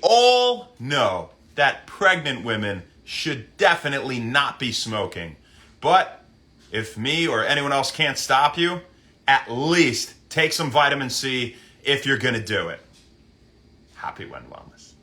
all know that pregnant women should definitely not be smoking. But if me or anyone else can't stop you, at least take some vitamin C if you're going to do it. Happy When Wellness.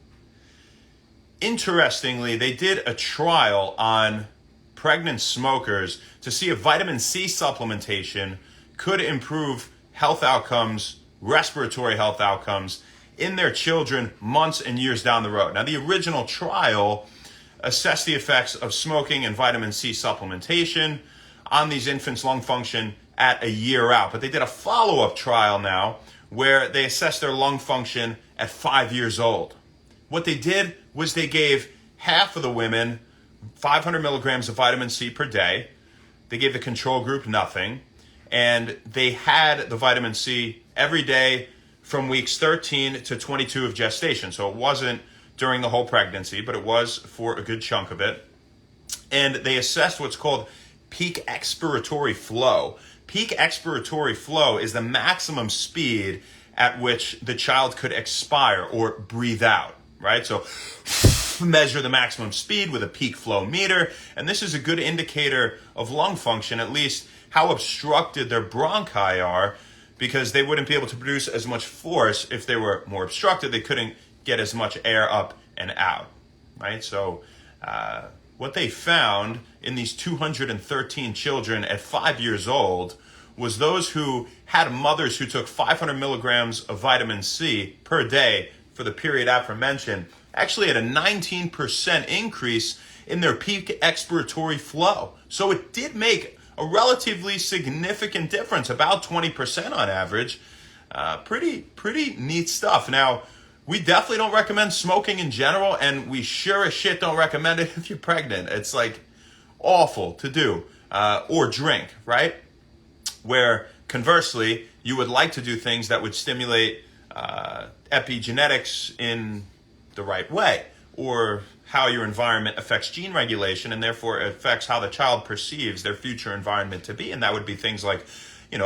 Interestingly, they did a trial on pregnant smokers to see if vitamin C supplementation could improve health outcomes, respiratory health outcomes in their children months and years down the road. Now, the original trial assessed the effects of smoking and vitamin C supplementation on these infants' lung function at a year out. But they did a follow-up trial now where they assessed their lung function at 5 years old. What they did was they gave half of the women 500 milligrams of vitamin C per day. They gave the control group nothing. And they had the vitamin C every day from weeks 13 to 22 of gestation. So it wasn't during the whole pregnancy, but it was for a good chunk of it. And they assessed what's called peak expiratory flow. Peak expiratory flow is the maximum speed at which the child could expire or breathe out, right? So measure the maximum speed with a peak flow meter. And this is a good indicator of lung function, at least how obstructed their bronchi are, because they wouldn't be able to produce as much force if they were more obstructed. They couldn't get as much air up and out, right? So what they found in these 213 children at 5 years old was those who had mothers who took 500 milligrams of vitamin C per day for the period aforementioned actually had a 19% increase in their peak expiratory flow. So it did make a relatively significant difference, about 20% on average. Pretty neat stuff. Now, we definitely don't recommend smoking in general, and we sure as shit don't recommend it if you're pregnant. It's like awful to do, or drink, right? Where conversely, you would like to do things that would stimulate epigenetics in the right way, or how your environment affects gene regulation and therefore affects how the child perceives their future environment to be. And that would be things like,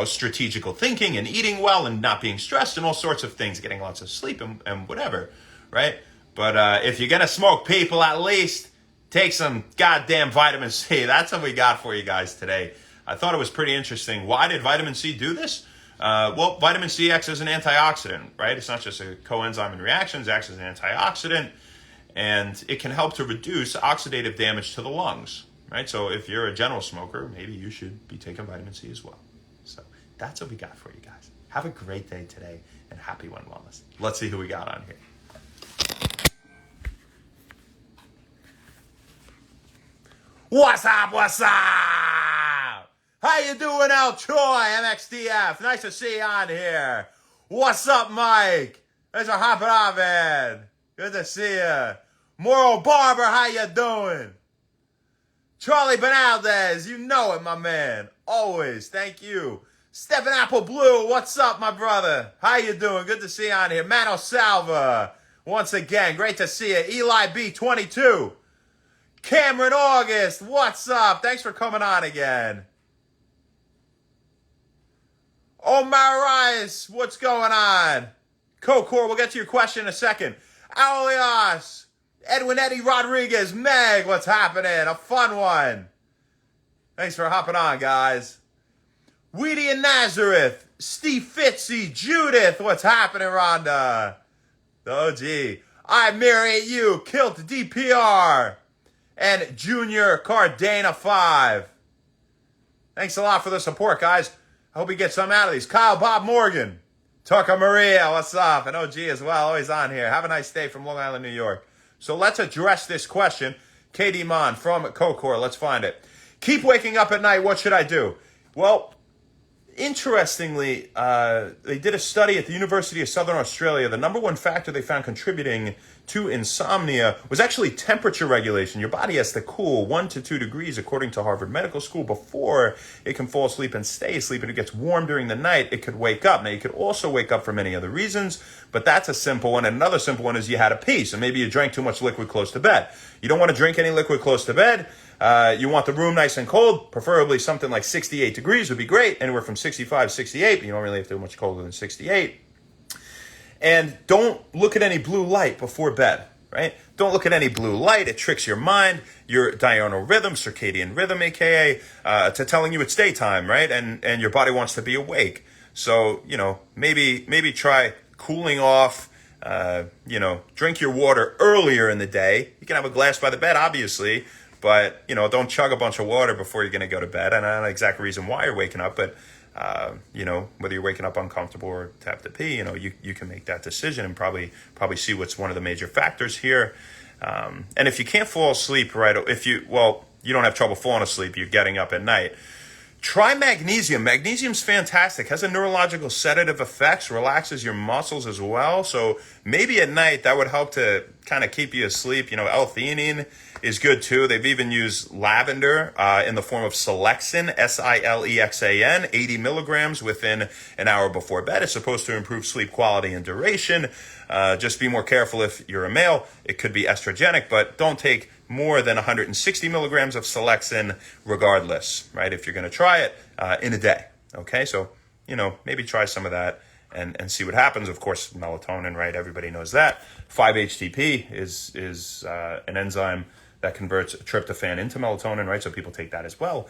strategical thinking and eating well and not being stressed and all sorts of things, getting lots of sleep and whatever, right? But if you're going to smoke, people, at least take some goddamn vitamin C. That's what we got for you guys today. I thought it was pretty interesting. Why did vitamin C do this? Well, vitamin C acts as an antioxidant, right? It's not just a coenzyme in reactions, it acts as an antioxidant, and it can help to reduce oxidative damage to the lungs, right? So if you're a general smoker, maybe you should be taking vitamin C as well. So that's what we got for you guys. Have a great day today, and happy When Wellness. Let's see who we got on here. What's up? What's up? How you doing, El Troy, MXDF? Nice to see you on here. What's up, Mike? Thanks for hopping on, man. Good to see you. Moro Barber, how you doing? Charlie Benaldez, you know it, my man. Always, thank you. Stephen Apple Blue, what's up, my brother? How you doing? Good to see you on here. Mano Salva, once again, great to see you. Eli B22. Cameron August, what's up? Thanks for coming on again. Omar Rice, what's going on? Kokor, we'll get to your question in a second. Aulias, Edwin Eddie Rodriguez, Meg, what's happening? A fun one. Thanks for hopping on, guys. Weedy and Nazareth, Steve Fitzy, Judith, what's happening, Rhonda? The OG. I Marry You, Kilt DPR, and Junior Cardana 5. Thanks a lot for the support, guys. I hope we get some out of these. Kyle Bob Morgan. Tucker Maria, what's up? And OG as well, always on here. Have a nice day from Long Island, New York. So let's address this question. KD Mon from Kokor, let's find it. Keep waking up at night, what should I do? Well, interestingly, they did a study at the University of Southern Australia. The number one factor they found contributing to insomnia was actually temperature regulation. Your body has to cool 1 to 2 degrees, according to Harvard Medical School, before it can fall asleep and stay asleep. And it gets warm during the night, it could wake up. Now, you could also wake up for many other reasons, but that's a simple one. And another simple one is you had a pee, so maybe you drank too much liquid close to bed. You don't want to drink any liquid close to bed. You want the room nice and cold, preferably something like 68 degrees would be great, anywhere from 65, 68, but you don't really have to do much colder than 68. And don't look at any blue light before bed, right? Don't look at any blue light. It tricks your mind, your diurnal rhythm, circadian rhythm, aka, to telling you it's daytime, right? And your body wants to be awake. So, maybe try cooling off. Drink your water earlier in the day. You can have a glass by the bed, obviously, but don't chug a bunch of water before you're going to go to bed. And I don't know the exact reason why you're waking up, but whether you're waking up uncomfortable or to have to pee, you can make that decision and probably see what's one of the major factors here. And if you can't fall asleep, right, you don't have trouble falling asleep, you're getting up at night. Try magnesium. Magnesium's fantastic. Has a neurological sedative effects, relaxes your muscles as well. So maybe at night that would help to kind of keep you asleep. L-theanine is good too. They've even used lavender in the form of Silexan, Silexan, 80 milligrams within an hour before bed. It's supposed to improve sleep quality and duration. Just be more careful if you're a male. It could be estrogenic, but don't take more than 160 milligrams of Silexan regardless, right? If you're going to try it in a day, okay? So, maybe try some of that and see what happens. Of course, melatonin, right? Everybody knows that. 5-HTP is an enzyme that converts tryptophan into melatonin, right? So people take that as well.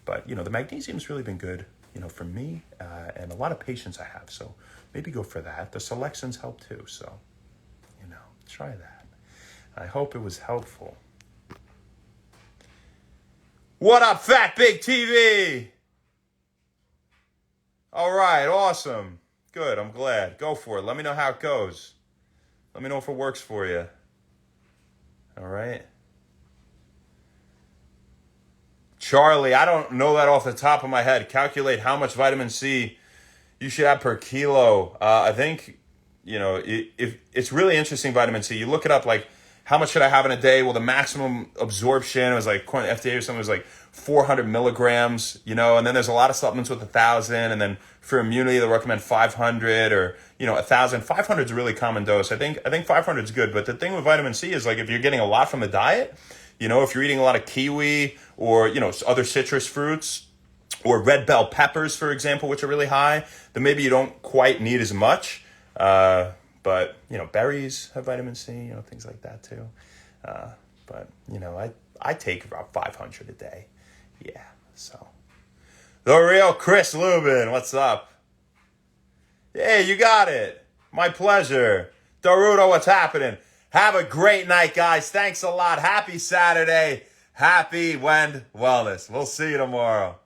But the magnesium's really been good, for me and a lot of patients I have. So maybe go for that. The Silexans help too. So, try that. I hope it was helpful. What up, Fat Big TV? All right, awesome. Good, I'm glad. Go for it. Let me know how it goes. Let me know if it works for you. All right. Charlie, I don't know that off the top of my head. Calculate how much vitamin C you should have per kilo. I think, if it's really interesting, vitamin C. You look it up, like, how much should I have in a day? Well, the maximum absorption was like, according to FDA or something, was like 400 milligrams, and then there's a lot of supplements with 1,000. And then for immunity, they'll recommend 500 or, 1,000. 500 is a really common dose. I think 500 is good. But the thing with vitamin C is, like, if you're getting a lot from the diet, if you're eating a lot of kiwi or, other citrus fruits or red bell peppers, for example, which are really high, then maybe you don't quite need as much. But, berries have vitamin C, things like that too. But, I take about 500 a day. Yeah, so. The real Chris Lubin, what's up? Hey, you got it. My pleasure. Darudo, what's happening? Have a great night, guys. Thanks a lot. Happy Saturday. Happy Wend Wellness. We'll see you tomorrow.